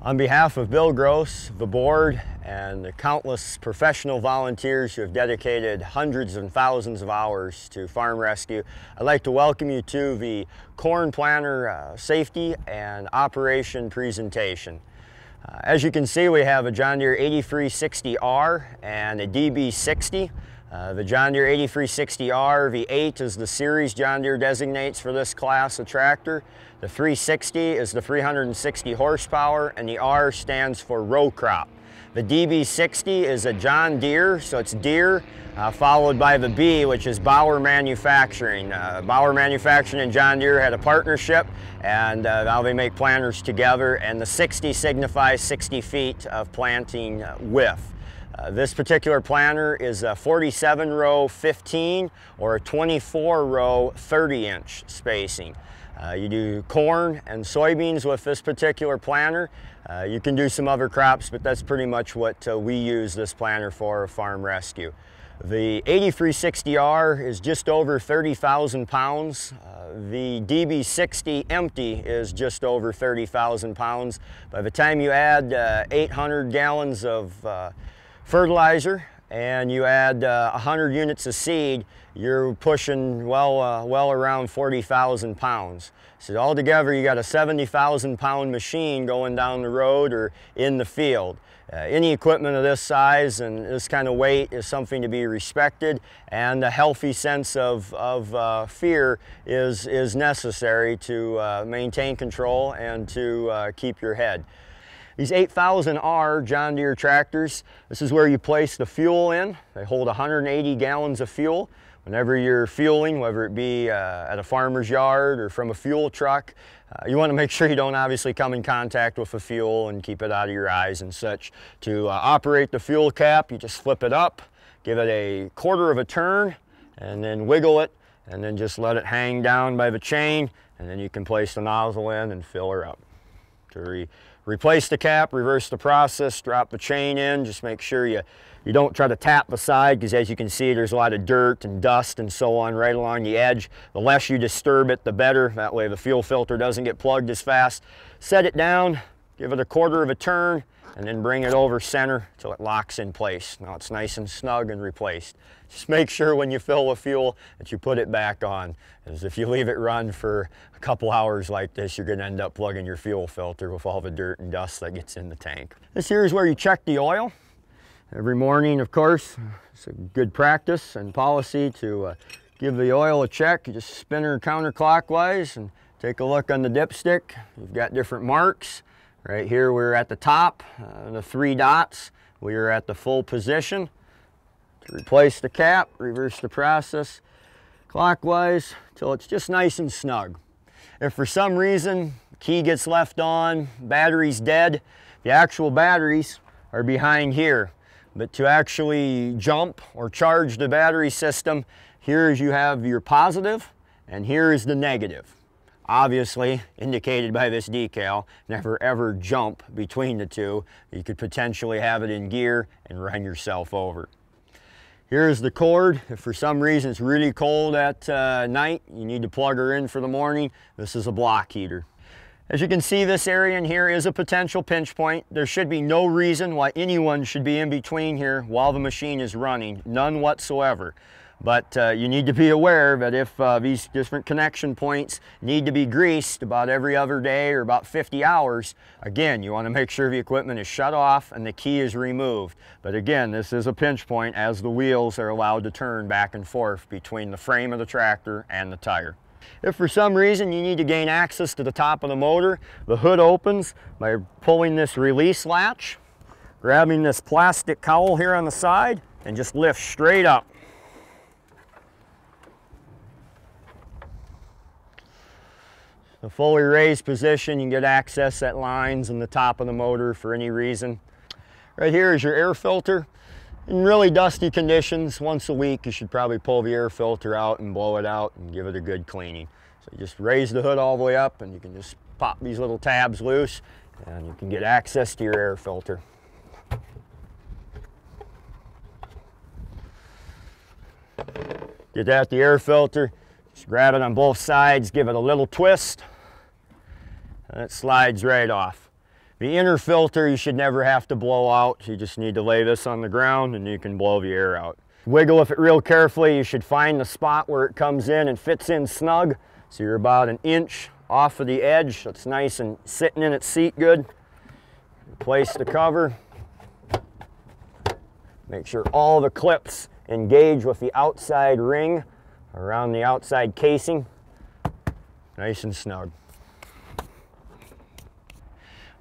On behalf of Bill Gross, the board, and the countless professional volunteers who have dedicated hundreds and thousands of hours to farm rescue, I'd like to welcome you to the corn planter safety and operation presentation. As you can see, we have a John Deere 8360R and a DB60. The John Deere 8360R V8 is the series John Deere designates for this class of tractor. The 360 is the 360 horsepower, and the R stands for row crop. The DB60 is a John Deere, so it's Deere, followed by the B, which is Bauer Manufacturing. Bauer Manufacturing and John Deere had a partnership, and now they make planters together, and the 60 signifies 60 feet of planting width. This particular planter is a 47 row 15 or a 24 row 30-inch spacing. You do corn and soybeans with this particular planter. You can do some other crops, but that's pretty much what we use this planter for, farm rescue. The 8360R is just over 30,000 pounds. The DB60 empty is just over 30,000 pounds. By the time you add 800 gallons of fertilizer and you add 100 units of seed, you're pushing well around 40,000 pounds. So altogether, you got a 70,000 pound machine going down the road or in the field. Any equipment of this size and this kind of weight is something to be respected, and a healthy sense of fear is necessary to maintain control and to keep your head. These 8000R John Deere tractors, this is where you place the fuel in. They hold 180 gallons of fuel. Whenever you're fueling, whether it be at a farmer's yard or from a fuel truck, you want to make sure you don't obviously come in contact with the fuel and keep it out of your eyes and such. To operate the fuel cap, you just flip it up, give it a quarter of a turn, and then wiggle it, and then just let it hang down by the chain, and then you can place the nozzle in and fill her up. To replace the cap, reverse the process, drop the chain in, just make sure you don't try to tap the side, because as you can see, there's a lot of dirt and dust and so on right along the edge. The less you disturb it, the better. That way the fuel filter doesn't get plugged as fast. Set it down, give it a quarter of a turn, and then bring it over center till it locks in place. Now it's nice and snug and replaced. Just make sure when you fill with fuel that you put it back on, as if you leave it run for a couple hours like this, you're gonna end up plugging your fuel filter with all the dirt and dust that gets in the tank. This here is where you check the oil. Every morning, of course, it's a good practice and policy to give the oil a check. You just spin her counterclockwise and take a look on the dipstick. You've got different marks. Right here we're at the top, the 3 dots. We are at the full position. To replace the cap, reverse the process clockwise till it's just nice and snug. If for some reason the key gets left on, battery's dead, the actual batteries are behind here. But to actually jump or charge the battery system, here is you have your positive and here is the negative. Obviously, indicated by this decal, never ever jump between the two. You could potentially have it in gear and run yourself over. Here's the cord. If for some reason it's really cold at night, you need to plug her in for the morning, this is a block heater. As you can see, this area in here is a potential pinch point. There should be no reason why anyone should be in between here while the machine is running, none whatsoever. But you need to be aware that if these different connection points need to be greased about every other day or about 50 hours, again, you want to make sure the equipment is shut off and the key is removed. But again, this is a pinch point as the wheels are allowed to turn back and forth between the frame of the tractor and the tire. If for some reason you need to gain access to the top of the motor, the hood opens by pulling this release latch, grabbing this plastic cowl here on the side, and just lift straight up. The fully raised position, you can get access at lines in the top of the motor for any reason. Right here is your air filter. In really dusty conditions, once a week, you should probably pull the air filter out and blow it out and give it a good cleaning. So you just raise the hood all the way up and you can just pop these little tabs loose and you can get access to your air filter. Get at the air filter, just grab it on both sides, give it a little twist, and it slides right off. The inner filter you should never have to blow out. You just need to lay this on the ground and you can blow the air out. Wiggle with it real carefully. You should find the spot where it comes in and fits in snug. So you're about an inch off of the edge. So it's nice and sitting in its seat good. Place the cover. Make sure all the clips engage with the outside ring around the outside casing. Nice and snug.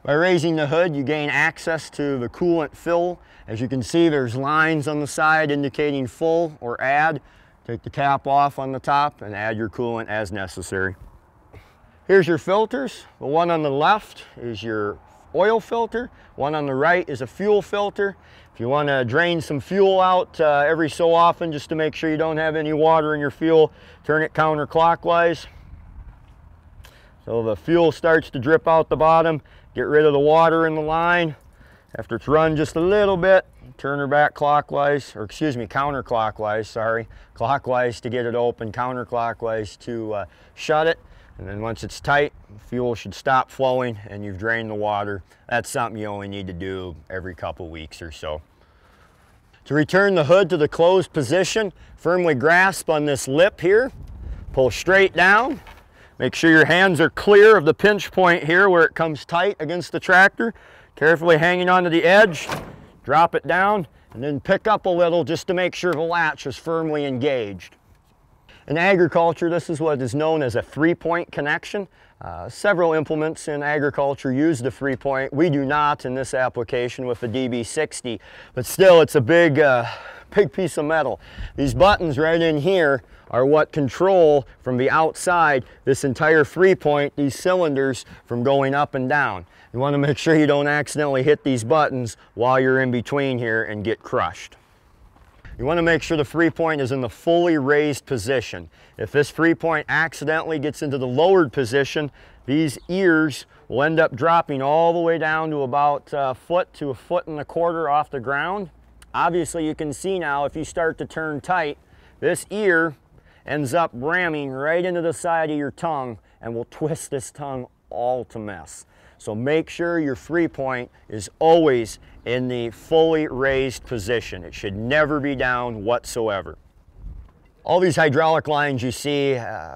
By raising the hood, you gain access to the coolant fill. As you can see, there's lines on the side indicating full or add. Take the cap off on the top and add your coolant as necessary. Here's your filters. The one on the left is your oil filter. One on the right is a fuel filter. If you want to drain some fuel out every so often, just to make sure you don't have any water in your fuel, turn it counterclockwise. So the fuel starts to drip out the bottom. Get rid of the water in the line. After it's run just a little bit, turn her back clockwise, or excuse me, counterclockwise, sorry. Clockwise to get it open, counterclockwise to shut it. And then once it's tight, fuel should stop flowing and you've drained the water. That's something you only need to do every couple weeks or so. To return the hood to the closed position, firmly grasp on this lip here, pull straight down. Make sure your hands are clear of the pinch point here where it comes tight against the tractor. Carefully hanging onto the edge, drop it down, and then pick up a little just to make sure the latch is firmly engaged. In agriculture, this is what is known as a three-point connection. Several implements in agriculture use the three-point. We do not in this application with the DB60, but still it's a big piece of metal. These buttons right in here are what control from the outside this entire three-point, these cylinders, from going up and down. You want to make sure you don't accidentally hit these buttons while you're in between here and get crushed. You want to make sure the three-point is in the fully raised position. If this three-point accidentally gets into the lowered position, these ears will end up dropping all the way down to about a foot to a foot and a quarter off the ground. Obviously, you can see now if you start to turn tight, this ear ends up ramming right into the side of your tongue and will twist this tongue all to mess. So make sure your three-point is always in the fully raised position. It should never be down whatsoever. All these hydraulic lines you see,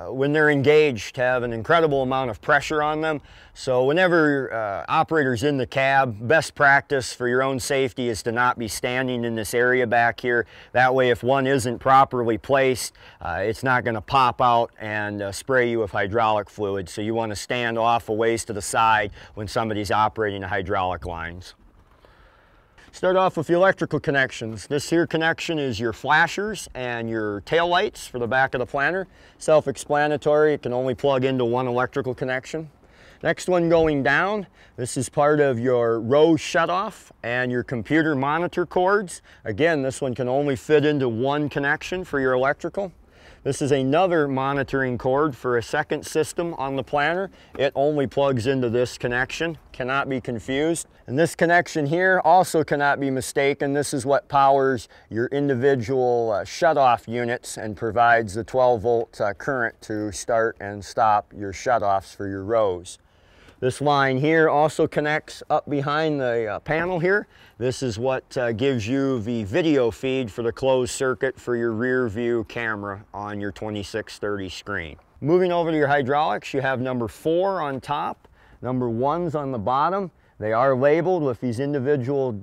when they're engaged, have an incredible amount of pressure on them. So whenever operators in the cab, best practice for your own safety is to not be standing in this area back here. That way, if one isn't properly placed, it's not going to pop out and spray you with hydraulic fluid. So you want to stand off a ways to the side when somebody's operating the hydraulic lines. Start off with the electrical connections. This here connection is your flashers and your tail lights for the back of the planter. Self-explanatory, it can only plug into one electrical connection. Next one going down, this is part of your row shutoff and your computer monitor cords. Again, this one can only fit into one connection for your electrical. This is another monitoring cord for a second system on the planter. It only plugs into this connection, cannot be confused. And this connection here also cannot be mistaken. This is what powers your individual shutoff units and provides the 12-volt current to start and stop your shutoffs for your rows. This line here also connects up behind the panel here. This is what gives you the video feed for the closed circuit for your rear view camera on your 2630 screen. Moving over to your hydraulics, you have number 4 on top, number 1's on the bottom. They are labeled with these individual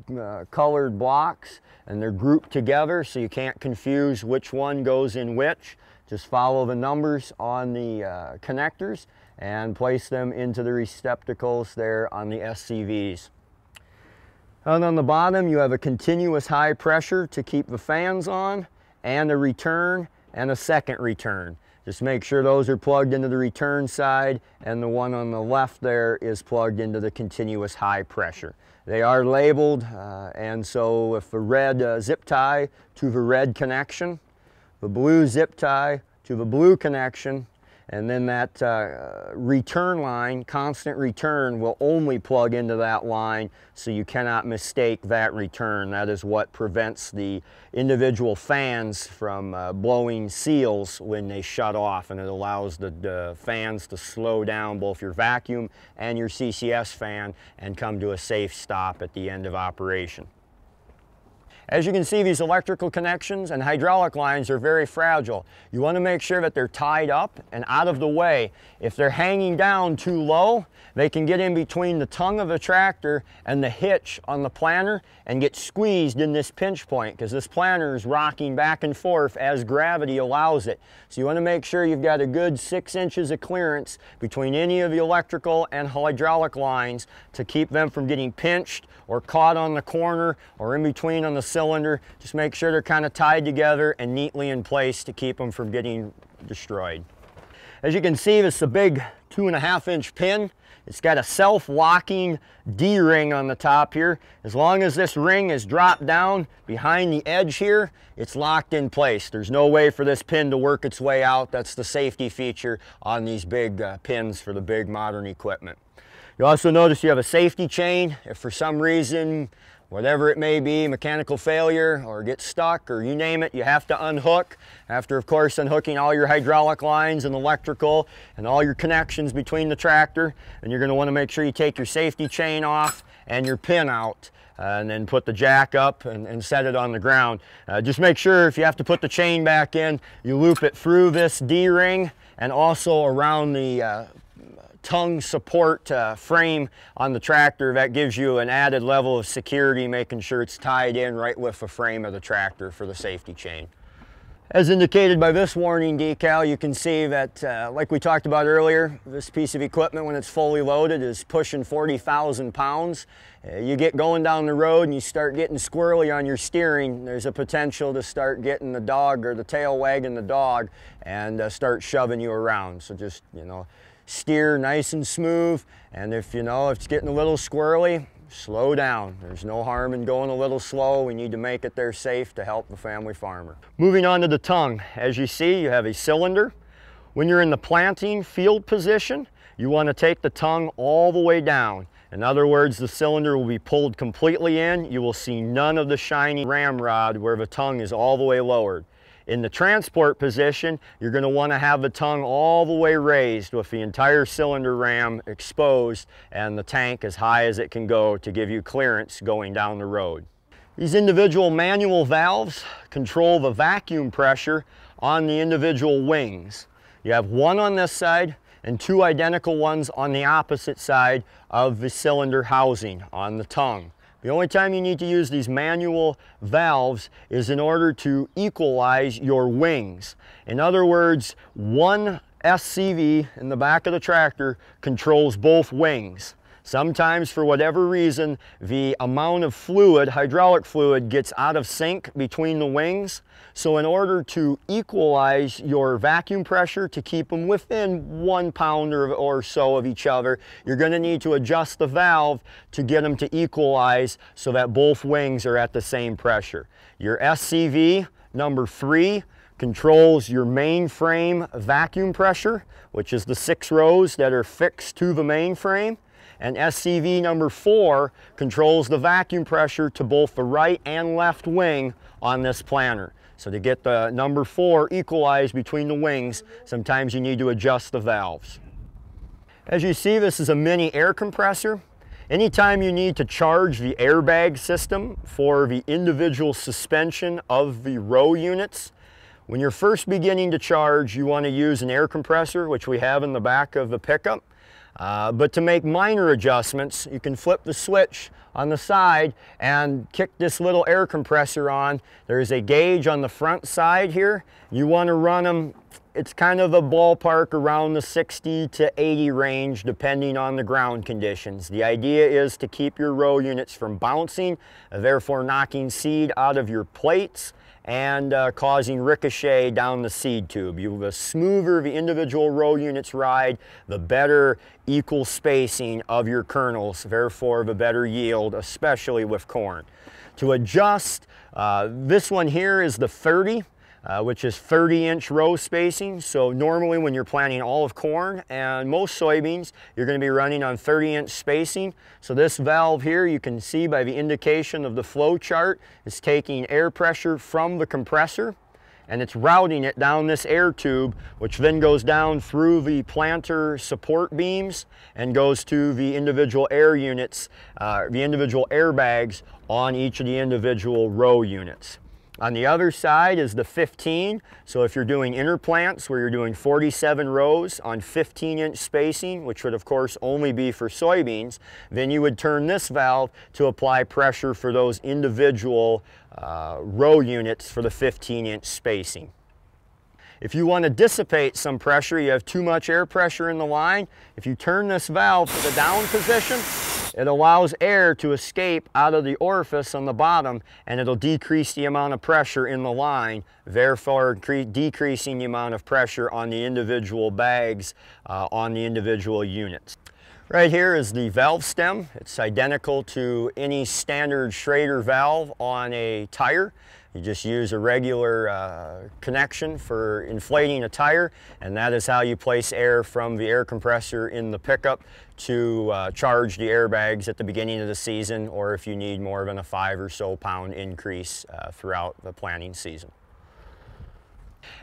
colored blocks, and they're grouped together so you can't confuse which one goes in which. Just follow the numbers on the connectors and place them into the receptacles there on the SCVs. And on the bottom you have a continuous high pressure to keep the fans on, and a return and a second return. Just make sure those are plugged into the return side, and the one on the left there is plugged into the continuous high pressure. They are labeled, and so with the red zip tie to the red connection, the blue zip tie to the blue connection, and then that return line, constant return, will only plug into that line, so you cannot mistake that return. That is what prevents the individual fans from blowing seals when they shut off, and it allows the fans to slow down both your vacuum and your CCS fan and come to a safe stop at the end of operation. As you can see, these electrical connections and hydraulic lines are very fragile. You want to make sure that they're tied up and out of the way. If they're hanging down too low, they can get in between the tongue of the tractor and the hitch on the planter and get squeezed in this pinch point, because this planter is rocking back and forth as gravity allows it. So you want to make sure you've got a good 6 inches of clearance between any of the electrical and hydraulic lines to keep them from getting pinched or caught on the corner or in between on the cylinder. Just make sure they're kind of tied together and neatly in place to keep them from getting destroyed. As you can see, this is a big 2.5 inch pin. It's got a self-locking D-ring on the top here. As long as this ring is dropped down behind the edge here, it's locked in place. There's no way for this pin to work its way out. That's the safety feature on these big pins for the big modern equipment. You also notice you have a safety chain. If for some reason, whatever it may be, mechanical failure or get stuck or you name it, you have to unhook. After, of course, unhooking all your hydraulic lines and electrical and all your connections between the tractor, and you're going to want to make sure you take your safety chain off and your pin out. And then put the jack up and set it on the ground. Just make sure if you have to put the chain back in, you loop it through this D-ring and also around the tongue support frame on the tractor. That gives you an added level of security, making sure it's tied in right with the frame of the tractor for the safety chain. As indicated by this warning decal, you can see that, like we talked about earlier, this piece of equipment, when it's fully loaded, is pushing 40,000 pounds. You get going down the road and you start getting squirrely on your steering, there's a potential to start getting the dog or the tail wagging the dog and start shoving you around. So just, steer nice and smooth, and if it's getting a little squirrely, slow down. There's no harm in going a little slow. We need to make it there safe to help the family farmer. Moving on to the tongue. As you see, you have a cylinder. When you're in the planting field position, you want to take the tongue all the way down. In other words, the cylinder will be pulled completely in. You will see none of the shiny ramrod where the tongue is all the way lowered. In the transport position, you're going to want to have the tongue all the way raised with the entire cylinder ram exposed and the tank as high as it can go to give you clearance going down the road. These individual manual valves control the vacuum pressure on the individual wings. You have one on this side and two identical ones on the opposite side of the cylinder housing on the tongue. The only time you need to use these manual valves is in order to equalize your wings. In other words, one SCV in the back of the tractor controls both wings. Sometimes, for whatever reason, the amount of fluid, hydraulic fluid, gets out of sync between the wings. So in order to equalize your vacuum pressure to keep them within 1 pound or so of each other, you're going to need to adjust the valve to get them to equalize so that both wings are at the same pressure. Your SCV number 3 controls your main frame vacuum pressure, which is the 6 rows that are fixed to the main frame. And SCV number 4 controls the vacuum pressure to both the right and left wing on this planter. So to get the number 4 equalized between the wings, sometimes you need to adjust the valves. As you see, this is a mini air compressor. Anytime you need to charge the airbag system for the individual suspension of the row units, when you're first beginning to charge, you want to use an air compressor, which we have in the back of the pickup. But to make minor adjustments, you can flip the switch on the side and kick this little air compressor on. There's a gauge on the front side here. You want to run them, it's kind of a ballpark around the 60 to 80 range depending on the ground conditions. The idea is to keep your row units from bouncing, therefore knocking seed out of your plates and causing ricochet down the seed tube. The smoother the individual row units ride, the better equal spacing of your kernels, therefore the better yield, especially with corn. To adjust, this one here is the 30. which is 30-inch row spacing. So normally when you're planting all of corn and most soybeans, you're going to be running on 30-inch spacing. So this valve here, you can see by the indication of the flow chart, is taking air pressure from the compressor and it's routing it down this air tube, which then goes down through the planter support beams and goes to the individual air units, the individual airbags on each of the individual row units. On the other side is the 15, so if you're doing interplants where you're doing 47 rows on 15-inch spacing, which would of course only be for soybeans, then you would turn this valve to apply pressure for those individual row units for the 15-inch spacing. If you want to dissipate some pressure, you have too much air pressure in the line, if you turn this valve to the down position, it allows air to escape out of the orifice on the bottom and it'll decrease the amount of pressure in the line, therefore decreasing the amount of pressure on the individual bags on the individual units. Right here is the valve stem. It's identical to any standard Schrader valve on a tire. You just use a regular connection for inflating a tire, and that is how you place air from the air compressor in the pickup to charge the airbags at the beginning of the season, or if you need more than a 5 or so pound increase throughout the planting season.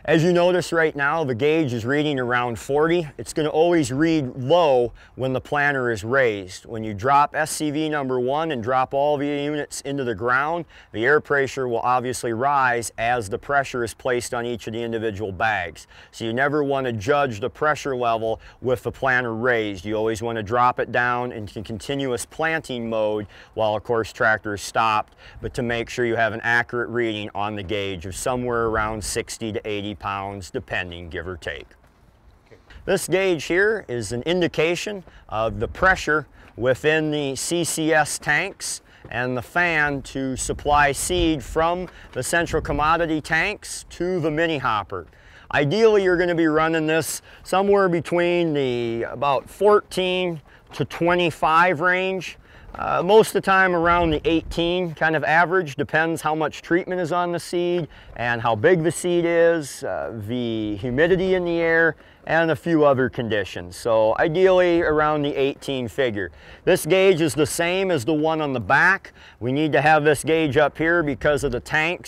As you notice right now, the gauge is reading around 40. It's going to always read low when the planter is raised. When you drop SCV number 1 and drop all the units into the ground, the air pressure will obviously rise as the pressure is placed on each of the individual bags. So you never want to judge the pressure level with the planter raised. You always want to drop it down into continuous planting mode while of course tractor is stopped, but to make sure you have an accurate reading on the gauge of somewhere around 60 to 80 pounds, depending, give or take. This gauge here is an indication of the pressure within the CCS tanks and the fan to supply seed from the central commodity tanks to the mini hopper. Ideally, you're going to be running this somewhere between the about 14 to 25 range. Most of the time around the 18 kind of average, depends how much treatment is on the seed and how big the seed is, the humidity in the air, and a few other conditions. So ideally around the 18 figure. This gauge is the same as the one on the back. We need to have this gauge up here because of the tank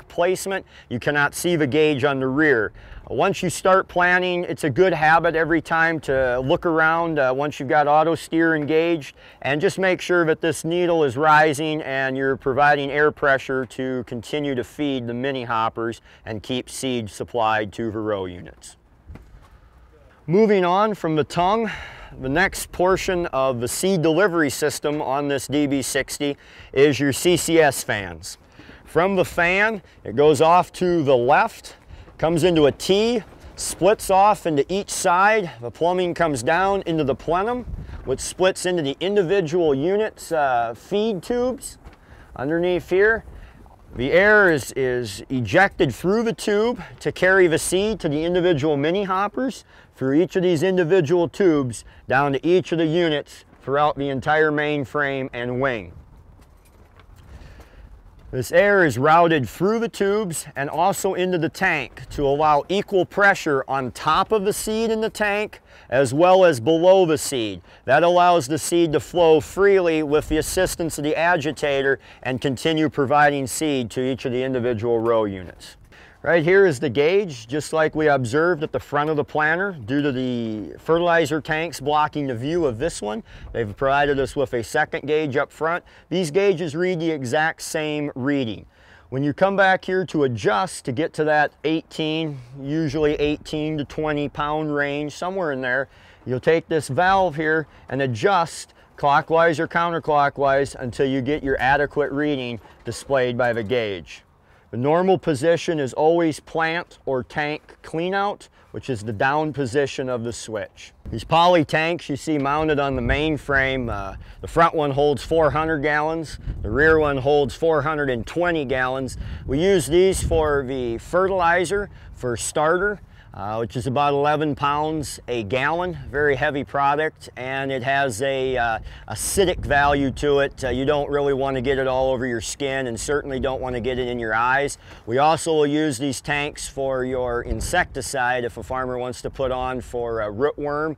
placement. You cannot see the gauge on the rear. Once you start planting, it's a good habit every time to look around once you've got auto steer engaged and just make sure that this needle is rising and you're providing air pressure to continue to feed the mini hoppers and keep seed supplied to the row units. Moving on from the tongue, the next portion of the seed delivery system on this DB60 is your CCS fans. From the fan, it goes off to the left, comes into a T, splits off into each side. The plumbing comes down into the plenum, which splits into the individual units feed tubes underneath here. The air is ejected through the tube to carry the seed to the individual mini hoppers through each of these individual tubes down to each of the units throughout the entire mainframe and wing. This air is routed through the tubes and also into the tank to allow equal pressure on top of the seed in the tank as well as below the seed. That allows the seed to flow freely with the assistance of the agitator and continue providing seed to each of the individual row units. Right here is the gauge, just like we observed at the front of the planter. Due to the fertilizer tanks blocking the view of this one, they've provided us with a second gauge up front. These gauges read the exact same reading. When you come back here to adjust to get to that 18, usually 18 to 20 pound range, somewhere in there, you'll take this valve here and adjust clockwise or counterclockwise until you get your adequate reading displayed by the gauge. The normal position is always plant or tank clean out, which is the down position of the switch. These poly tanks you see mounted on the main frame, the front one holds 400 gallons, the rear one holds 420 gallons. We use these for the fertilizer for starter. which is about 11 pounds a gallon. Very heavy product, and it has a acidic value to it. You don't really want to get it all over your skin, and certainly don't want to get it in your eyes. We also will use these tanks for your insecticide if a farmer wants to put on for rootworm.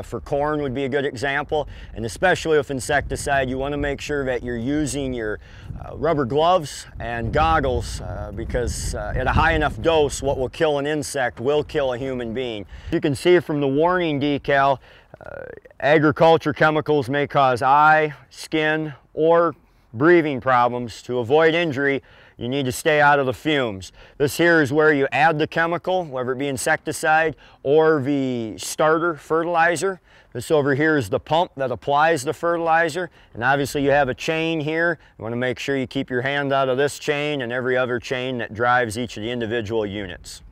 For corn would be a good example, and especially with insecticide, you want to make sure that you're using your rubber gloves and goggles because at a high enough dose, what will kill an insect will kill a human being. You can see from the warning decal, agriculture chemicals may cause eye, skin, or breathing problems. To avoid injury, you need to stay out of the fumes. This here is where you add the chemical, whether it be insecticide or the starter fertilizer. This over here is the pump that applies the fertilizer, and obviously you have a chain here. You want to make sure you keep your hand out of this chain and every other chain that drives each of the individual units.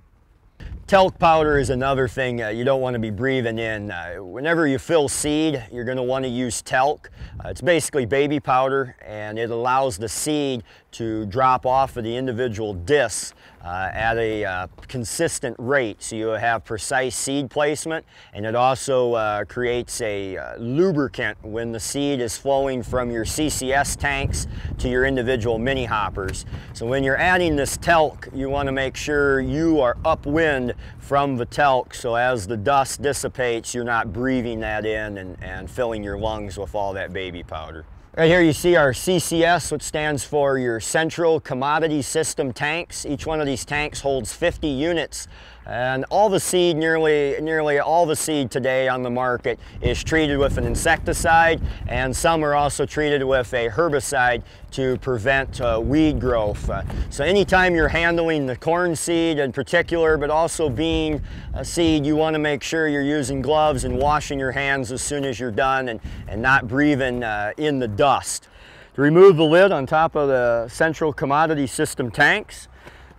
Talc powder is another thing you don't want to be breathing in. Whenever you fill seed, you're going to want to use talc. It's basically baby powder, and it allows the seed to drop off of the individual discs at a consistent rate, so you have precise seed placement, and it also creates a lubricant when the seed is flowing from your CCS tanks to your individual mini hoppers. So when you're adding this talc, you want to make sure you are upwind from the talc, so as the dust dissipates, you're not breathing that in and filling your lungs with all that baby powder. Right here you see our CCS, which stands for your Central Commodity System tanks. Each one of these tanks holds 50 units. And all the seed, nearly all the seed today on the market is treated with an insecticide, and some are also treated with a herbicide to prevent weed growth. So anytime you're handling the corn seed in particular, but also bean seed, you want to make sure you're using gloves and washing your hands as soon as you're done, and not breathing in the dust. To remove the lid on top of the Central Commodity System tanks,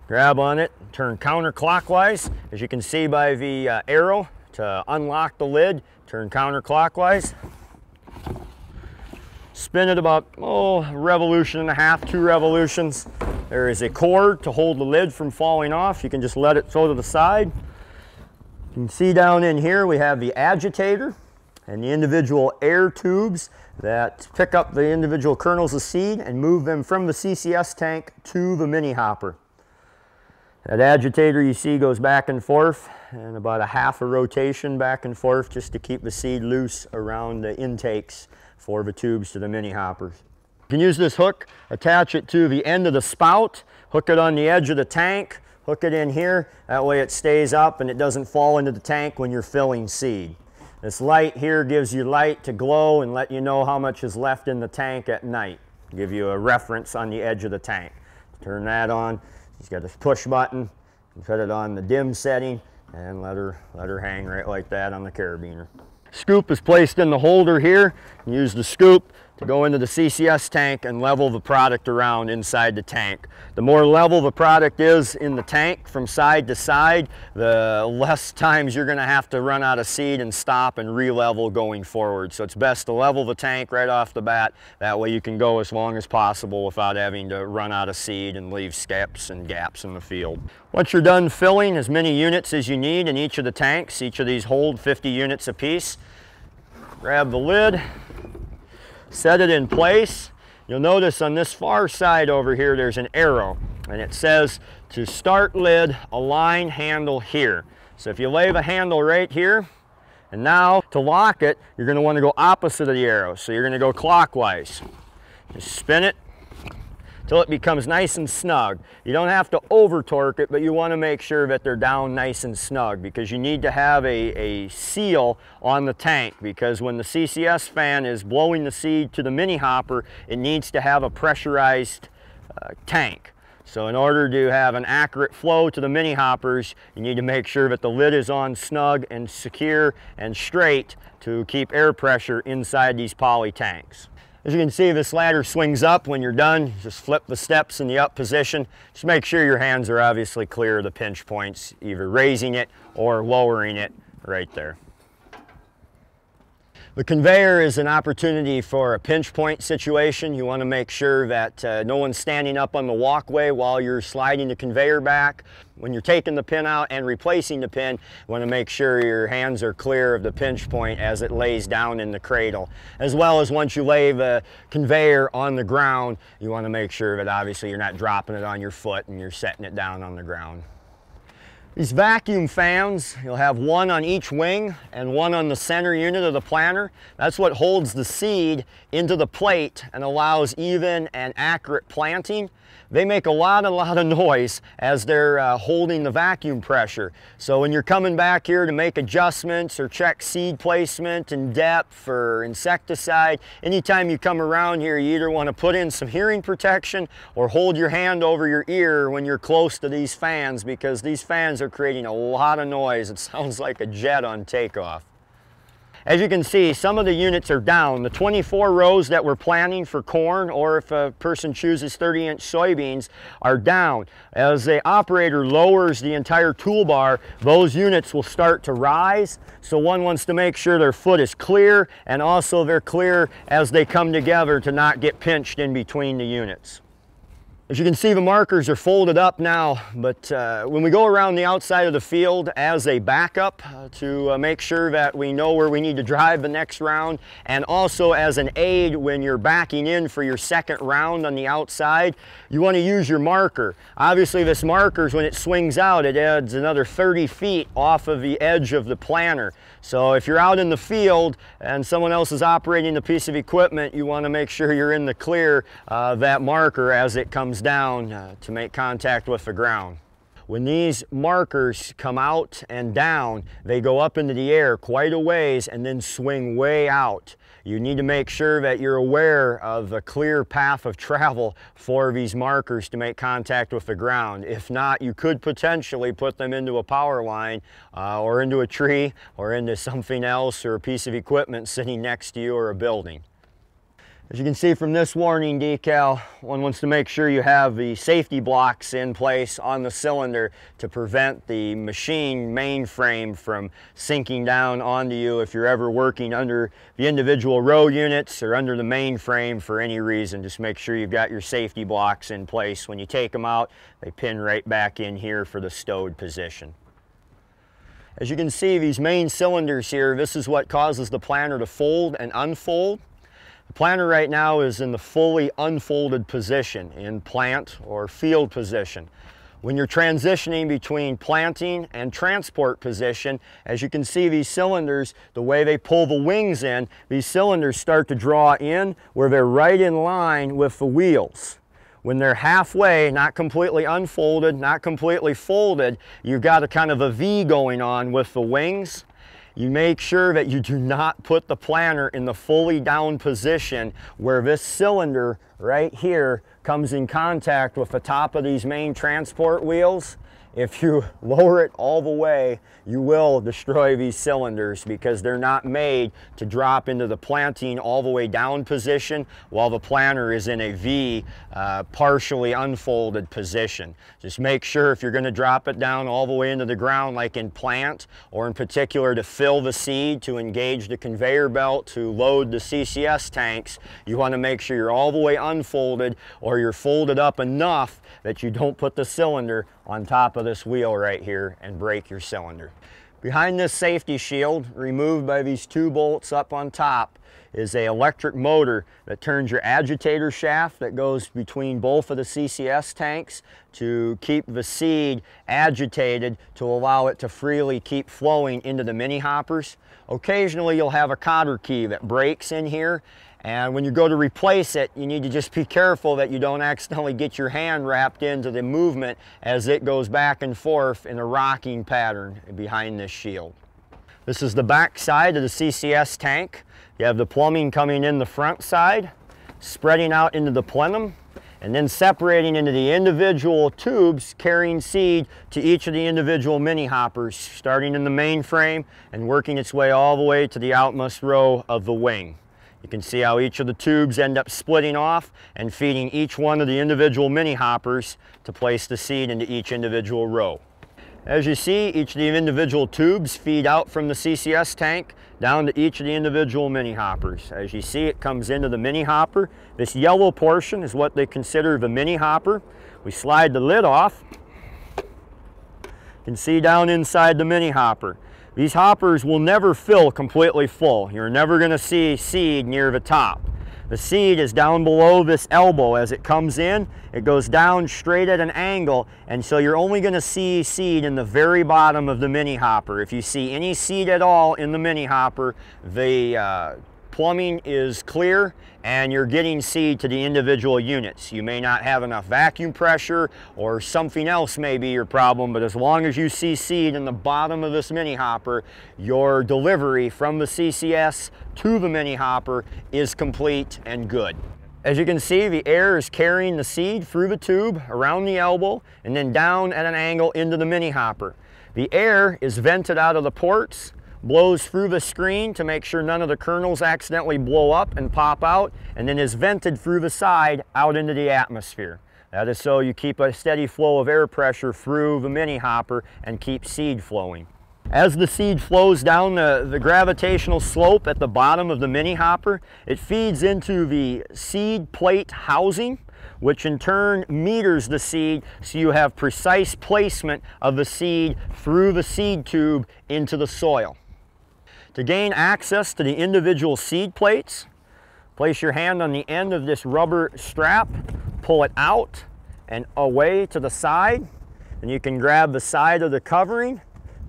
grab on it, turn counterclockwise. As you can see by the arrow, to unlock the lid, turn counterclockwise. Spin it about, a revolution and a half, 2 revolutions. There is a cord to hold the lid from falling off. You can just let it go to the side. You can see down in here we have the agitator and the individual air tubes that pick up the individual kernels of seed and move them from the CCS tank to the mini hopper. That agitator you see goes back and forth, and about a half a rotation back and forth just to keep the seed loose around the intakes for the tubes to the mini hoppers. You can use this hook, attach it to the end of the spout, hook it on the edge of the tank, hook it in here. That way it stays up and it doesn't fall into the tank when you're filling seed. This light here gives you light to glow and let you know how much is left in the tank at night. Give you a reference on the edge of the tank. Turn that on. She's got this push button, and put it on the dim setting, and let her hang right like that on the carabiner. Scoop is placed in the holder here. Use the scoop to go into the CCS tank and level the product around inside the tank. The more level the product is in the tank from side to side, the less times you're going to have to run out of seed and stop and re-level going forward. So it's best to level the tank right off the bat. That way you can go as long as possible without having to run out of seed and leave skips and gaps in the field. Once you're done filling as many units as you need in each of the tanks, each of these hold 50 units apiece, grab the lid, set it in place. You'll notice on this far side over here there's an arrow, and it says to start lid, align handle here. So if you lay the handle right here, and now to lock it, you're going to want to go opposite of the arrow. So you're going to go clockwise. Just spin it till it becomes nice and snug. You don't have to over torque it, but you want to make sure that they're down nice and snug, because you need to have a seal on the tank, because when the CCS fan is blowing the seed to the mini hopper, it needs to have a pressurized tank. So in order to have an accurate flow to the mini hoppers, you need to make sure that the lid is on snug and secure and straight to keep air pressure inside these poly tanks. As you can see, this ladder swings up. When you're done, just flip the steps in the up position. Just make sure your hands are obviously clear of the pinch points, either raising it or lowering it right there. The conveyor is an opportunity for a pinch point situation. You want to make sure that no one's standing up on the walkway while you're sliding the conveyor back. When you're taking the pin out and replacing the pin, you want to make sure your hands are clear of the pinch point as it lays down in the cradle. As well as once you lay the conveyor on the ground, you want to make sure that obviously you're not dropping it on your foot and you're setting it down on the ground. These vacuum fans, you'll have one on each wing and one on the center unit of the planter. That's what holds the seed into the plate and allows even and accurate planting. They make a lot of noise as they're holding the vacuum pressure. So when you're coming back here to make adjustments or check seed placement and depth or insecticide, anytime you come around here, you either want to put in some hearing protection or hold your hand over your ear when you're close to these fans, because these fans are creating a lot of noise. It sounds like a jet on takeoff. As you can see, some of the units are down. The 24 rows that we're planting for corn, or if a person chooses 30-inch soybeans, are down. As the operator lowers the entire toolbar, those units will start to rise. So one wants to make sure their foot is clear, and also they're clear as they come together to not get pinched in between the units. As you can see, the markers are folded up now, but when we go around the outside of the field as a backup to make sure that we know where we need to drive the next round, and also as an aid when you're backing in for your second round on the outside, you want to use your marker. Obviously, this marker, when it swings out, it adds another 30 feet off of the edge of the planter. So if you're out in the field and someone else is operating a piece of equipment, you want to make sure you're in the clear of that marker as it comes down to make contact with the ground. When these markers come out and down, they go up into the air quite a ways and then swing way out. You need to make sure that you're aware of a clear path of travel for these markers to make contact with the ground. If not, you could potentially put them into a power line or into a tree or into something else or a piece of equipment sitting next to you or a building. As you can see from this warning decal, one wants to make sure you have the safety blocks in place on the cylinder to prevent the machine mainframe from sinking down onto you if you're ever working under the individual row units or under the mainframe for any reason. Just make sure you've got your safety blocks in place. When you take them out, they pin right back in here for the stowed position. As you can see, these main cylinders here, this is what causes the planter to fold and unfold. The planter right now is in the fully unfolded position, in plant or field position. When you're transitioning between planting and transport position, as you can see, these cylinders, the way they pull the wings in, these cylinders start to draw in where they're right in line with the wheels. When they're halfway, not completely unfolded, not completely folded, you've got a kind of a V going on with the wings. You make sure that you do not put the planter in the fully down position where this cylinder right here comes in contact with the top of these main transport wheels. If you lower it all the way, you will destroy these cylinders because they're not made to drop into the planting all the way down position while the planter is in a V, partially unfolded position. Just make sure if you're going to drop it down all the way into the ground, like in plant, or in particular to fill the seed, to engage the conveyor belt, to load the CCS tanks, you want to make sure you're all the way unfolded or you're folded up enough that you don't put the cylinder on top of this wheel right here and break your cylinder. Behind this safety shield, removed by these two bolts up on top, is an electric motor that turns your agitator shaft that goes between both of the CCS tanks to keep the seed agitated to allow it to freely keep flowing into the mini hoppers. Occasionally you'll have a cotter key that breaks in here, and when you go to replace it, you need to just be careful that you don't accidentally get your hand wrapped into the movement as it goes back and forth in a rocking pattern behind this shield. This is the back side of the CCS tank. You have the plumbing coming in the front side, spreading out into the plenum, and then separating into the individual tubes carrying seed to each of the individual mini hoppers, starting in the main frame and working its way all the way to the outmost row of the wing. You can see how each of the tubes end up splitting off and feeding each one of the individual mini hoppers to place the seed into each individual row. As you see, each of the individual tubes feed out from the CCS tank down to each of the individual mini hoppers. As you see, it comes into the mini hopper. This yellow portion is what they consider the mini hopper. We slide the lid off. You can see down inside the mini hopper. These hoppers will never fill completely full. You're never going to see seed near the top. The seed is down below this elbow. As it comes in, it goes down straight at an angle, and so you're only going to see seed in the very bottom of the mini hopper. If you see any seed at all in the mini hopper, the plumbing is clear and you're getting seed to the individual units. You may not have enough vacuum pressure or something else may be your problem, but as long as you see seed in the bottom of this mini hopper, your delivery from the CCS to the mini hopper is complete and good. As you can see, the air is carrying the seed through the tube around the elbow and then down at an angle into the mini hopper. The air is vented out of the ports, blows through the screen to make sure none of the kernels accidentally blow up and pop out, and then is vented through the side out into the atmosphere. That is so you keep a steady flow of air pressure through the mini hopper and keep seed flowing. As the seed flows down the gravitational slope at the bottom of the mini hopper, it feeds into the seed plate housing, which in turn meters the seed so you have precise placement of the seed through the seed tube into the soil. To gain access to the individual seed plates, place your hand on the end of this rubber strap, pull it out and away to the side, and you can grab the side of the covering,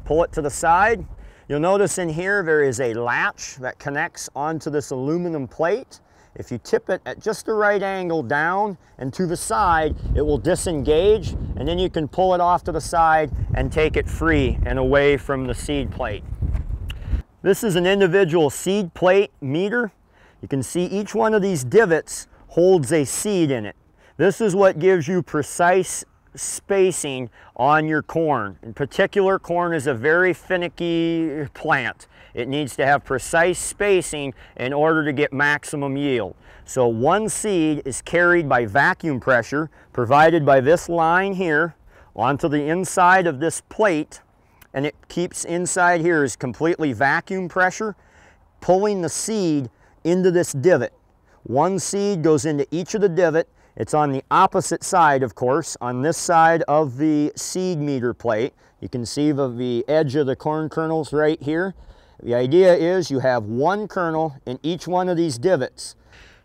pull it to the side. You'll notice in here there is a latch that connects onto this aluminum plate. If you tip it at just the right angle down and to the side, it will disengage, and then you can pull it off to the side and take it free and away from the seed plate. This is an individual seed plate meter. You can see each one of these divots holds a seed in it. This is what gives you precise spacing on your corn. In particular, corn is a very finicky plant. It needs to have precise spacing in order to get maximum yield. So one seed is carried by vacuum pressure provided by this line here onto the inside of this plate, and it keeps inside here is completely vacuum pressure, pulling the seed into this divot. One seed goes into each of the divot. It's on the opposite side, of course, on this side of the seed meter plate. You can see the edge of the corn kernels right here. The idea is you have one kernel in each one of these divots.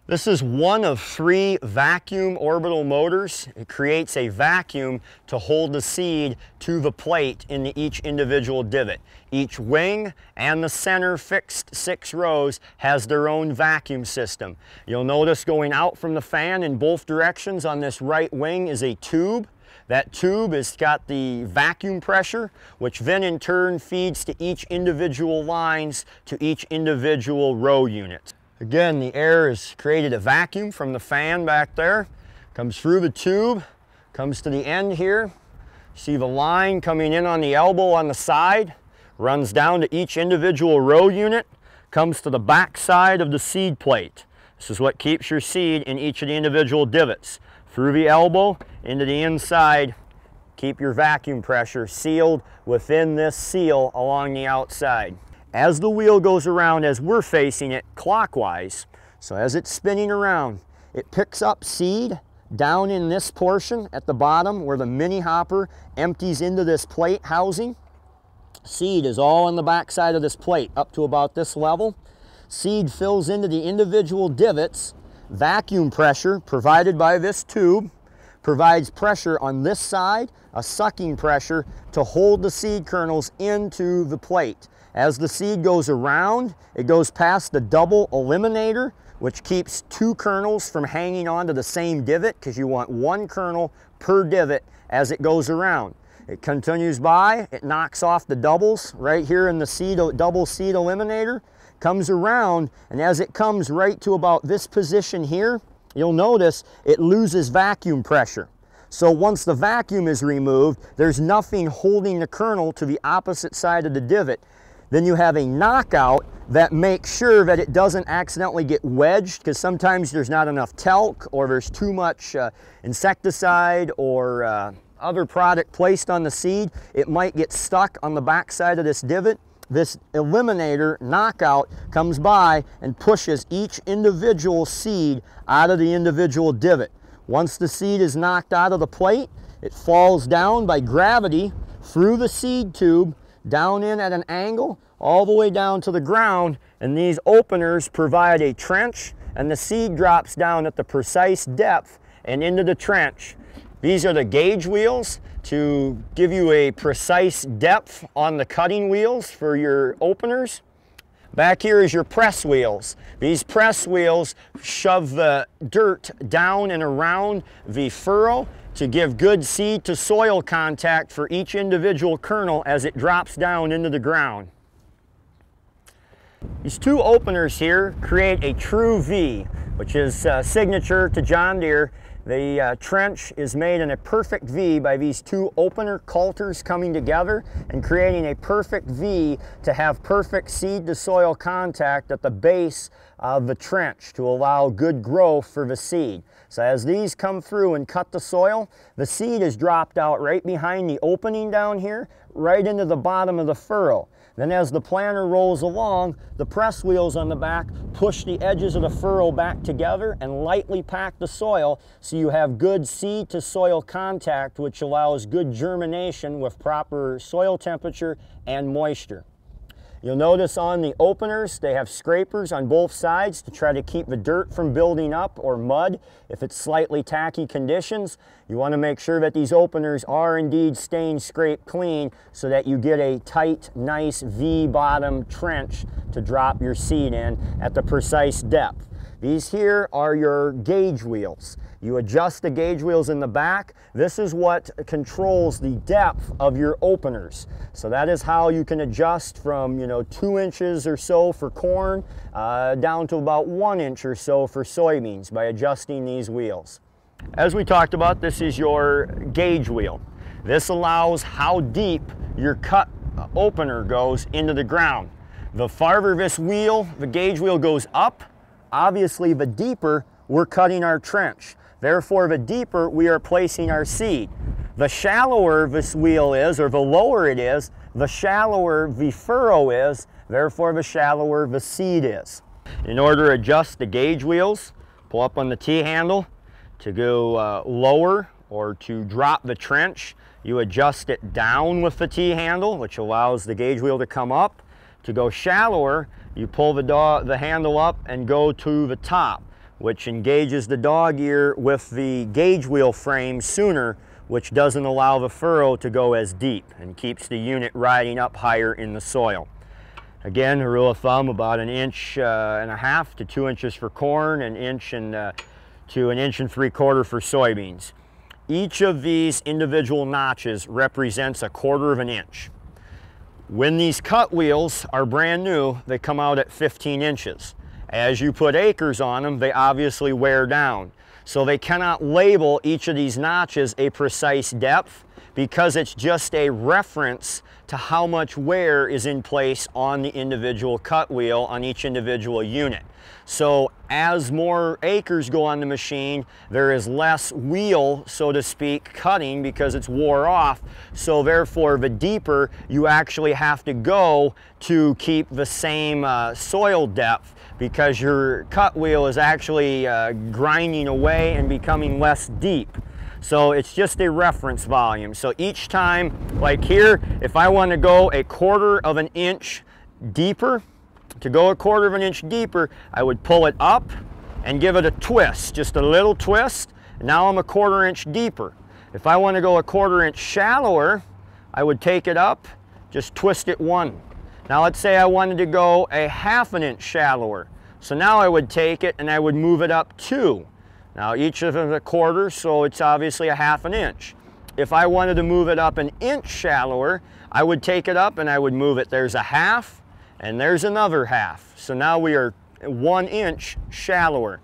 This is one of 3 vacuum orbital motors. It creates a vacuum to hold the seed to the plate in each individual divot. Each wing and the center fixed 6 rows has their own vacuum system. You'll notice going out from the fan in both directions on this right wing is a tube. That tube has got the vacuum pressure, which then in turn feeds to each individual lines to each individual row unit. Again, the air has created a vacuum from the fan back there, comes through the tube, comes to the end here. See the line coming in on the elbow on the side, runs down to each individual row unit, comes to the back side of the seed plate. This is what keeps your seed in each of the individual divots. Through the elbow, into the inside, keep your vacuum pressure sealed within this seal along the outside. As the wheel goes around, as we're facing it clockwise, so as it's spinning around, it picks up seed down in this portion at the bottom where the mini hopper empties into this plate housing. Seed is all on the back side of this plate up to about this level. Seed fills into the individual divots. Vacuum pressure provided by this tube provides pressure on this side, a sucking pressure to hold the seed kernels into the plate. As the seed goes around, it goes past the double eliminator, which keeps 2 kernels from hanging onto the same divot because you want 1 kernel per divot as it goes around. It continues by, it knocks off the doubles right here in the double seed eliminator, comes around, and as it comes right to about this position here, you'll notice it loses vacuum pressure. So once the vacuum is removed, there's nothing holding the kernel to the opposite side of the divot. Then you have a knockout that makes sure that it doesn't accidentally get wedged, because sometimes there's not enough talc or there's too much insecticide or other product placed on the seed. It might get stuck on the back side of this divot. this eliminator knockout comes by and pushes each individual seed out of the individual divot. Once the seed is knocked out of the plate, it falls down by gravity through the seed tube, down in at an angle, all the way down to the ground, and these openers provide a trench, and the seed drops down at the precise depth and into the trench. These are the gauge wheels to give you a precise depth on the cutting wheels for your openers. Back here is your press wheels. These press wheels shove the dirt down and around the furrow to give good seed to soil contact for each individual kernel as it drops down into the ground. These two openers here create a true V, which is signature to John Deere. The trench is made in a perfect V by these two opener coulters coming together and creating a perfect V to have perfect seed to soil contact at the base of the trench to allow good growth for the seed. So as these come through and cut the soil, the seed is dropped out right behind the opening down here, right into the bottom of the furrow. Then as the planter rolls along, the press wheels on the back push the edges of the furrow back together and lightly pack the soil so you have good seed to soil contact, which allows good germination with proper soil temperature and moisture. You'll notice on the openers, they have scrapers on both sides to try to keep the dirt from building up or mud. If it's slightly tacky conditions, you want to make sure that these openers are indeed staying scrape clean so that you get a tight, nice V-bottom trench to drop your seed in at the precise depth. These here are your gauge wheels. You adjust the gauge wheels in the back. This is what controls the depth of your openers. So that is how you can adjust from 2 inches or so for corn down to about 1 inch or so for soybeans by adjusting these wheels. As we talked about, this is your gauge wheel. This allows how deep your cut opener goes into the ground. The farther this wheel, the gauge wheel goes up, obviously the deeper we're cutting our trench. Therefore, the deeper we are placing our seed. The shallower this wheel is, or the lower it is, the shallower the furrow is, therefore the shallower the seed is. In order to adjust the gauge wheels, pull up on the T-handle. To go lower or to drop the trench, you adjust it down with the T-handle, which allows the gauge wheel to come up. To go shallower, you pull the handle up and go to the top, which engages the dog ear with the gauge wheel frame sooner, which doesn't allow the furrow to go as deep and keeps the unit riding up higher in the soil. Again, a rule of thumb, about 1.5 inches to 2 inches for corn, 1 inch to 1 3/4 inches for soybeans. Each of these individual notches represents 1/4 inch. When these cut wheels are brand new, they come out at 15 inches. As you put acres on them, they obviously wear down. So they cannot label each of these notches a precise depth because it's just a reference to how much wear is in place on the individual cut wheel on each individual unit. So as more acres go on the machine, there is less wheel, so to speak, cutting because it's wore off. So therefore, the deeper you actually have to go to keep the same soil depth, because your cut wheel is actually grinding away and becoming less deep. So it's just a reference volume. So each time, like here, if I want to go 1/4 inch deeper, to go 1/4 inch deeper, I would pull it up and give it a twist, just a little twist. Now I'm 1/4 inch deeper. If I want to go 1/4 inch shallower, I would take it up, just twist it 1. Now let's say I wanted to go 1/2 inch shallower. So now I would take it and I would move it up 2. Now each of them is 1/4, so it's obviously 1/2 inch. If I wanted to move it up 1 inch shallower, I would take it up and I would move it. There's 1/2 and there's another 1/2. So now we are 1 inch shallower.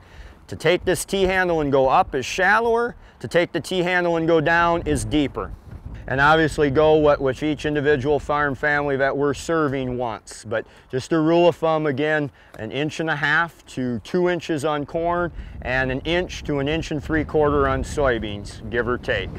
To take this T-handle and go up is shallower. To take the T-handle and go down is deeper. And obviously go what with each individual farm family that we're serving wants. But just a rule of thumb again, 1.5 inches to 2 inches on corn and 1 inch to 1 3/4 inches on soybeans, give or take.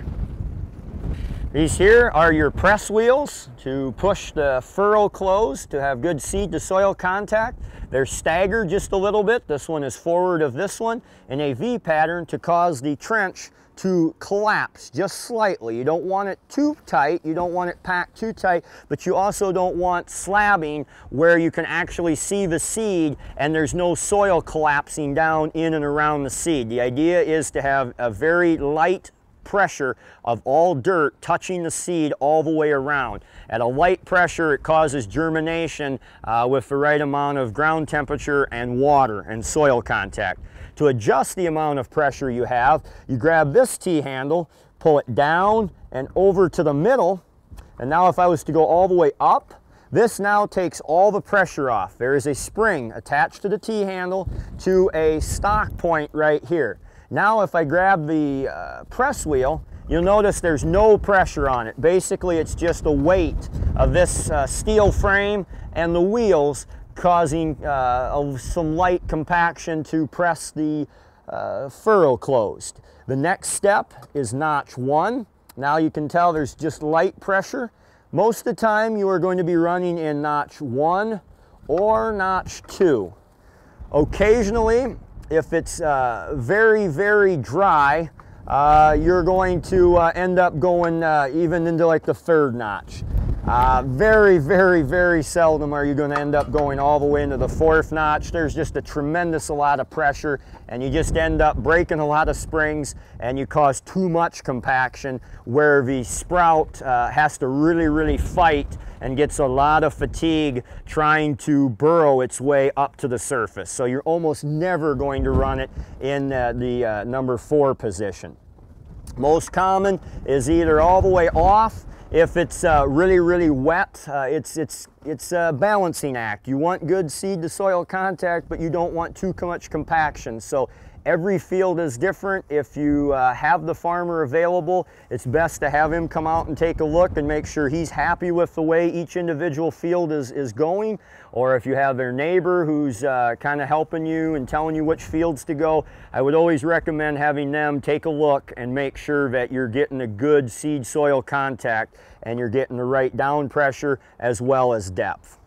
These here are your press wheels to push the furrow closed to have good seed to soil contact. They're staggered just a little bit. This one is forward of this one in a V pattern to cause the trench to collapse just slightly. You don't want it too tight, you don't want it packed too tight, but you also don't want slabbing where you can actually see the seed and there's no soil collapsing down in and around the seed. The idea is to have a very light pressure of all dirt touching the seed all the way around. At a light pressure, it causes germination with the right amount of ground temperature and water and soil contact. To adjust the amount of pressure you have, you grab this T-handle, pull it down and over to the middle, and now if I was to go all the way up, this now takes all the pressure off. There is a spring attached to the T-handle to a stock point right here. Now if I grab the press wheel, you'll notice there's no pressure on it. Basically it's just the weight of this steel frame and the wheels causing some light compaction to press the furrow closed. The next step is notch 1. Now you can tell there's just light pressure. Most of the time you are going to be running in notch 1 or notch 2. Occasionally, if it's very, very dry, you're going to end up going even into like the 3rd notch. Very, very, very seldom are you going to end up going all the way into the 4th notch. There's just a tremendous lot of pressure and you just end up breaking a lot of springs and you cause too much compaction where the sprout has to really, really fight and gets a lot of fatigue trying to burrow its way up to the surface. So you're almost never going to run it in the number 4 position. Most common is either all the way off. If it's really, really wet, it's a balancing act. You want good seed to soil contact, but you don't want too much compaction. So every field is different. If you have the farmer available, it's best to have him come out and take a look and make sure he's happy with the way each individual field is going. Or if you have their neighbor who's kind of helping you and telling you which fields to go, I would always recommend having them take a look and make sure that you're getting a good seed soil contact and you're getting the right down pressure as well as depth.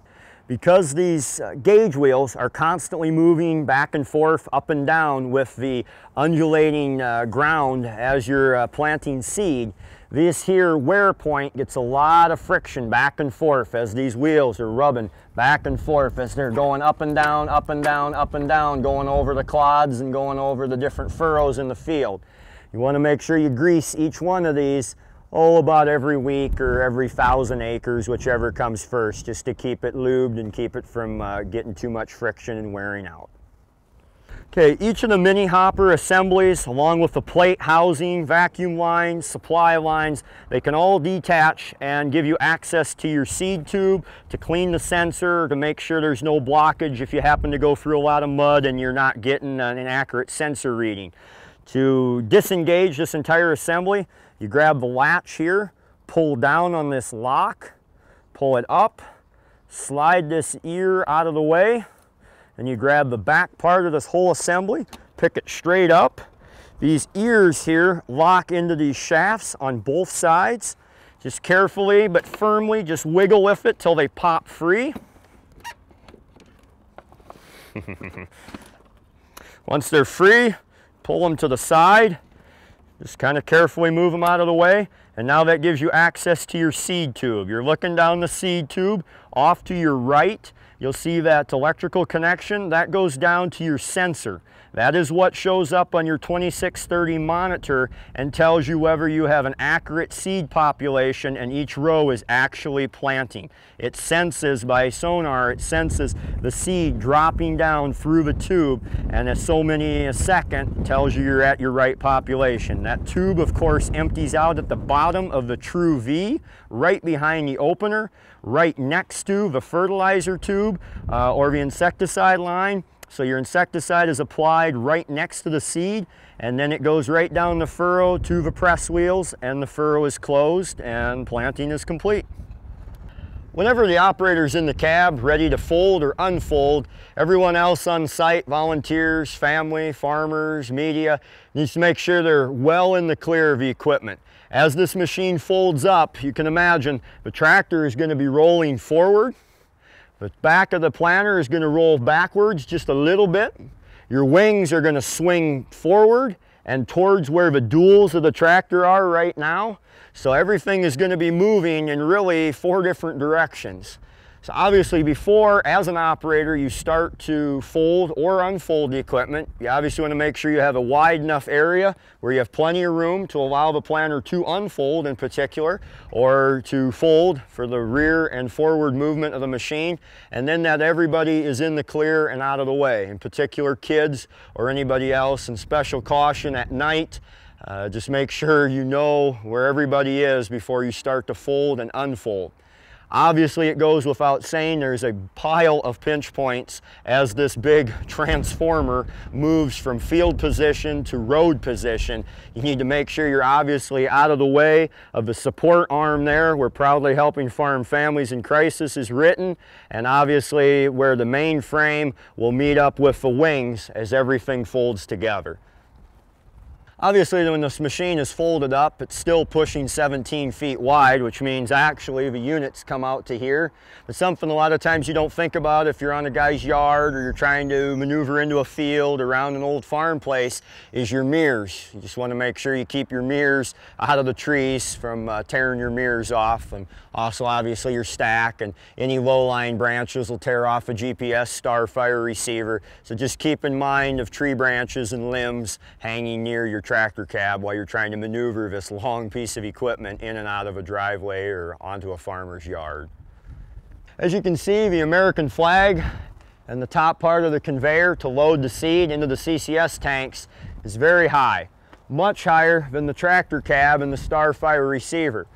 Because these gauge wheels are constantly moving back and forth, up and down with the undulating ground as you're planting seed, this here wear point gets a lot of friction back and forth as these wheels are rubbing back and forth as they're going up and down, up and down, up and down, going over the clods and going over the different furrows in the field. You want to make sure you grease each one of these about every week or every 1,000 acres, whichever comes first, just to keep it lubed and keep it from getting too much friction and wearing out. Okay, each of the mini hopper assemblies, along with the plate housing, vacuum lines, supply lines, they can all detach and give you access to your seed tube to clean the sensor, to make sure there's no blockage if you happen to go through a lot of mud and you're not getting an accurate sensor reading. To disengage this entire assembly, you grab the latch here, pull down on this lock, pull it up, slide this ear out of the way, and you grab the back part of this whole assembly, pick it straight up. These ears here lock into these shafts on both sides. Just carefully but firmly just wiggle with it till they pop free. Once they're free, pull them to the side. Just kind of carefully move them out of the way, and now that gives you access to your seed tube. You're looking down the seed tube. Off to your right, you'll see that electrical connection. That goes down to your sensor. That is what shows up on your 2630 monitor and tells you whether you have an accurate seed population and each row is actually planting. It senses by sonar, it senses the seed dropping down through the tube, and at so many a second tells you you're at your right population. That tube, of course, empties out at the bottom of the true V, right behind the opener, right next to the fertilizer tube or the insecticide line. So your insecticide is applied right next to the seed, and then it goes right down the furrow to the press wheels, and the furrow is closed and planting is complete. Whenever the operator's in the cab, ready to fold or unfold, everyone else on site, volunteers, family, farmers, media, needs to make sure they're well in the clear of the equipment. As this machine folds up, you can imagine the tractor is going to be rolling forward. The back of the planter is going to roll backwards just a little bit. Your wings are going to swing forward and towards where the duals of the tractor are right now. So everything is going to be moving in really 4 different directions. So obviously before, as an operator, you start to fold or unfold the equipment, you obviously want to make sure you have a wide enough area where you have plenty of room to allow the planter to unfold in particular, or to fold for the rear and forward movement of the machine, and then that everybody is in the clear and out of the way, in particular kids or anybody else. And special caution at night, just make sure you know where everybody is before you start to fold and unfold. Obviously, it goes without saying, there's a pile of pinch points as this big transformer moves from field position to road position. You need to make sure you're obviously out of the way of the support arm there where Proudly Helping Farm Families in Crisis is written, and obviously where the main frame will meet up with the wings as everything folds together. Obviously, when this machine is folded up, it's still pushing 17 feet wide, which means actually the units come out to here. But something a lot of times you don't think about if you're on a guy's yard or you're trying to maneuver into a field around an old farm place is your mirrors. You just want to make sure you keep your mirrors out of the trees from tearing your mirrors off, and also obviously your stack, and any low-lying branches will tear off a GPS Starfire receiver. So just keep in mind of tree branches and limbs hanging near your tractor cab while you're trying to maneuver this long piece of equipment in and out of a driveway or onto a farmer's yard. As you can see, the American flag and the top part of the conveyor to load the seed into the CCS tanks is very high, much higher than the tractor cab and the Starfire receiver.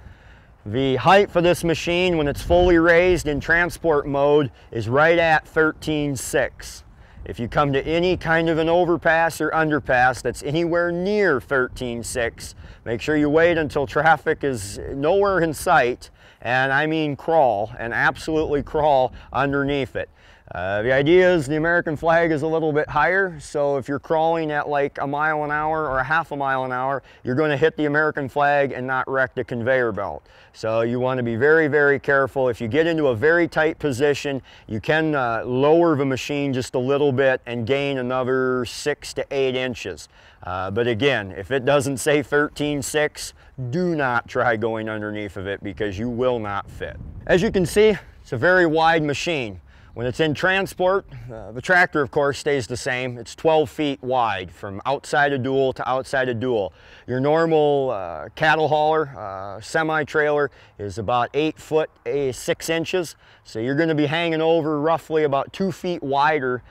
The height for this machine when it's fully raised in transport mode is right at 13.6. If you come to any kind of an overpass or underpass that's anywhere near 13.6, make sure you wait until traffic is nowhere in sight, and I mean crawl, and absolutely crawl underneath it. The idea is the American flag is a little bit higher, so if you're crawling at like a mile an hour or a half a mile an hour, you're going to hit the American flag and not wreck the conveyor belt. So you want to be very, very careful. If you get into a very tight position, you can lower the machine just a little bit and gain another 6 to 8 inches. But again, if it doesn't say 13.6, do not try going underneath of it because you will not fit. As you can see, it's a very wide machine. When it's in transport, the tractor of course stays the same. It's 12 feet wide from outside a dual to outside a dual. Your normal cattle hauler, semi-trailer is about 8 foot 6 inches. So you're going to be hanging over roughly about 2 feet wider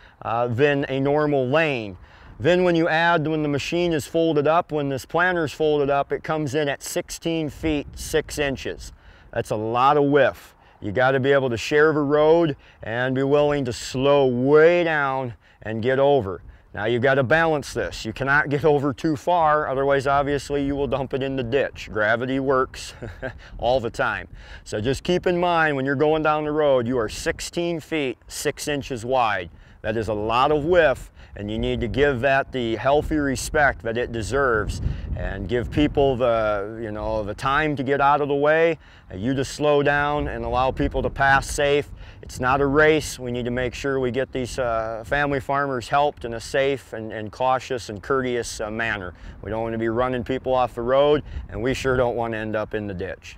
than a normal lane. Then when you add, when the machine is folded up, when this planter is folded up, it comes in at 16 feet 6 inches. That's a lot of width. You got to be able to share the road and be willing to slow way down and get over. Now you've got to balance this. You cannot get over too far, otherwise obviously you will dump it in the ditch. Gravity works all the time. So just keep in mind when you're going down the road, you are 16 feet 6 inches wide. That is a lot of width, and you need to give that the healthy respect that it deserves and give people the time to get out of the way, and you to slow down and allow people to pass safe. It's not a race. We need to make sure we get these family farmers helped in a safe and cautious and courteous manner. We don't want to be running people off the road, and we sure don't want to end up in the ditch.